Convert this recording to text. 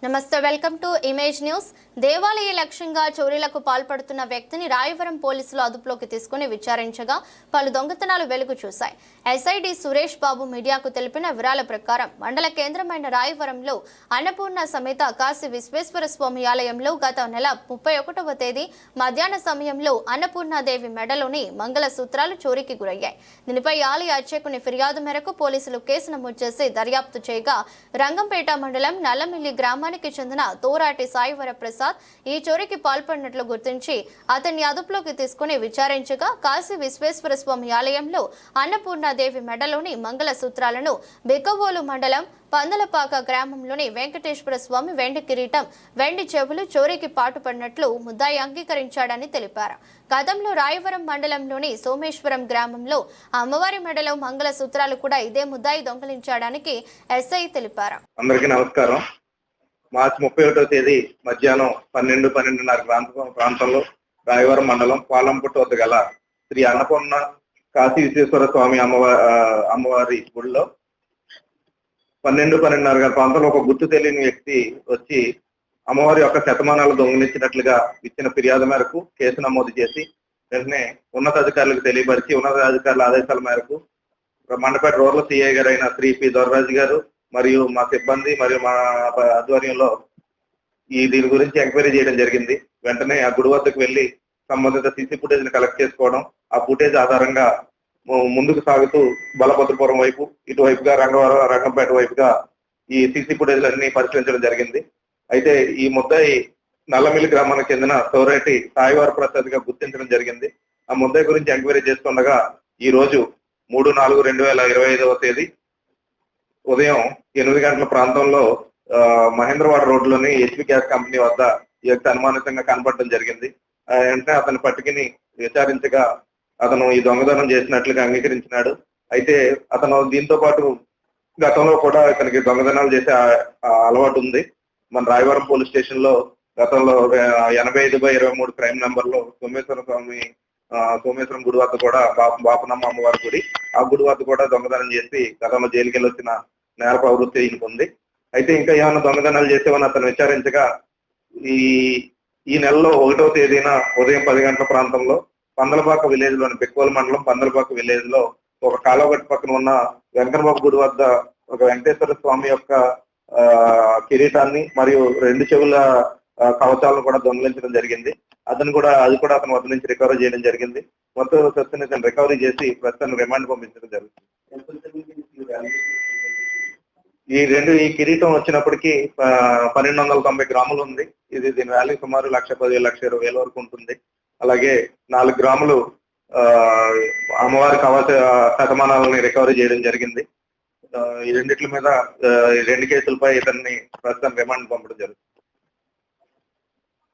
నమస్తే, welcome to image news. దేవాలయ లక్ష్యంగా చోరీలకు పాల్పడుతున్న వ్యక్తిని రాయవరం పోలీసులు అదుపులోకి తీసుకుని విచారించగా పలు దొంగతనాలు వెలుగు చూశాయి. ఎస్ఐడి సురేష్ బాబు మీడియాకు తెలిపిన వివరాల ప్రకారం మండల కేంద్రమైన రాయవరంలో అన్నపూర్ణ సమేత కాశీ విశ్వేశ్వర స్వామి ఆలయంలో గత నెల 31వ తేదీ మధ్యాహ్న సమయంలో అన్నపూర్ణాదేవి మెడలోని మంగళసూత్రాలు చోరీకి గురయ్యాయి. దీనిపై ఆలయ అర్చకుని ఫిర్యాదు మేరకు పోలీసులు కేసు నమోదు చేసి దర్యాప్తు చేయగా రంగంపేట మండలం నల్లమిల్లి గ్రామానికి చెందిన తోరాటి సాయివర ప్రసాద్ ఈ చోరీకి పాల్పడినట్లు గుర్తించి అతన్ని అదుపులోకి తీసుకుని విచారించగా కాశీ విశ్వేశ్వర స్వామి ఆలయంలో అన్నపూర్ణాదేవి మెడలోని మంగళసూత్రాలను బిక్కవోలు మండలం పందలపాక గ్రామంలోని వెంకటేశ్వర స్వామి వెండి కిరీటం, వెండి చెవులు చోరీకి పాటుపడినట్లు ముద్దాయి అంగీకరించాడని తెలిపారు. గతంలో రాయవరం మండలంలోని సోమేశ్వరం గ్రామంలో అమ్మవారి మెడలో మంగళసూత్రాలు కూడా ఇదే ముద్దాయి దొంగిలించడానికి ఎస్ఐ తెలిపారు. అందరికీ నమస్కారం. మార్చి 31వ తేదీ మధ్యాహ్నం 12:30 ప్రాంతంలో రాయవరం మండలం పాలంపుట్టు వద్ద గల శ్రీ అన్నపూర్ణ కాశీ విశ్వేశ్వర స్వామి అమ్మవారి గుడిలో 12:30 ప్రాంతంలో ఒక గుర్తు తెలియని వ్యక్తి వచ్చి అమ్మవారి యొక్క శతమానాలు దొంగిలించినట్లుగా ఇచ్చిన ఫిర్యాదు మేరకు కేసు నమోదు చేసి వెంటనే ఉన్నతాధికారులకు తెలియపరిచి ఉన్నతాధికారుల ఆదేశాల మేరకు మండపేట రూరల్ సిఐ గారు అయిన శ్రీ పి దొరరాజు గారు మరియు మా సిబ్బంది మరియు మా ఆధ్వర్యంలో దీని గురించి ఎంక్వైరీ చేయడం జరిగింది. వెంటనే ఆ గుడి వద్దకు వెళ్లి సంబంధిత సీసీ ఫుటేజ్ ని కలెక్ట్ చేసుకోవడం, ఆ ఫుటేజ్ ఆధారంగా ముందుకు సాగుతూ బలభద్రపురం వైపు, ఇటువైపుగా రంగంపేట వైపుగా ఈ సీసీ ఫుటేజ్లన్నీ పరిశీలించడం జరిగింది. అయితే ఈ ముద్దాయి నల్లమిల్లి గ్రామానికి చెందిన తోరేటి సాయివార ప్రసాద్ గా గుర్తించడం జరిగింది. ఆ ముద్దాయి గురించి ఎంక్వైరీ చేస్తుండగా ఈ రోజు 3/4/2025వ తేదీ ఉదయం 8 గంటల ప్రాంతంలో మహేంద్రవాడ రోడ్లోని హెచ్పి గ్యాస్ కంపెనీ వద్ద ఈ యొక్క అనుమానితంగా కనపడడం జరిగింది. వెంటనే అతని పట్టుకుని విచారించగా అతను ఈ దొంగతనం చేసినట్లుగా అంగీకరించినాడు. అయితే అతను దీంతో పాటు గతంలో కూడా ఇతనికి దొంగతనాలు చేసే అలవాటు ఉంది. మన రాయవరం పోలీస్ స్టేషన్ లో గతంలో 85/23 క్రైమ్ నెంబర్ లో సోమేశ్వరం గుడి వద్ద కూడా బాపనమ్మ అమ్మవారి గుడి, ఆ గుడి వద్ద కూడా దొంగతనం చేసి గతంలో జైలుకి వెళ్ళి వచ్చిన నేర ప్రవృత్తి ఉంది. అయితే ఇంకా ఏమైనా దొంగతనాలు చేసేవని అతను విచారించగా ఈ నెలలో 1వ తేదీన ఉదయం 10 గంటల ప్రాంతంలో పందలపాక విలేజ్ లోని బెక్కోలు మండలం పందలపాక విలేజ్ లో ఒక కాలువగట్టు పక్కన ఉన్న వెంకటబాబు గుడి వద్ద ఒక వెంకటేశ్వర స్వామి యొక్క కిరీటాన్ని మరియు 2 చెవుల కవచాలను కూడా దొంగిలించడం జరిగింది. అది కూడా అతని వద్ద నుంచి రికవరీ చేయడం జరిగింది. మొత్తం సస్తిని ఇతను రికవరీ చేసి ప్రస్తుతం రిమాండ్ పంపించడం జరుగుతుంది. ఈ కిరీటం వచ్చినప్పటికీ 1290 గ్రాములు ఉంది. దీని వాల్యూ సుమారు 1,10,00,000-1,20,000 వరకు ఉంటుంది. అలాగే 4 గ్రాములు అమ్మవారి కవచ శతమానాలని రికవరీ చేయడం జరిగింది. ఈ రెండిట్ల మీద 2 కేసులపై ఇతన్ని ప్రస్తుతం రిమాండ్ పంపడం జరుగుతుంది.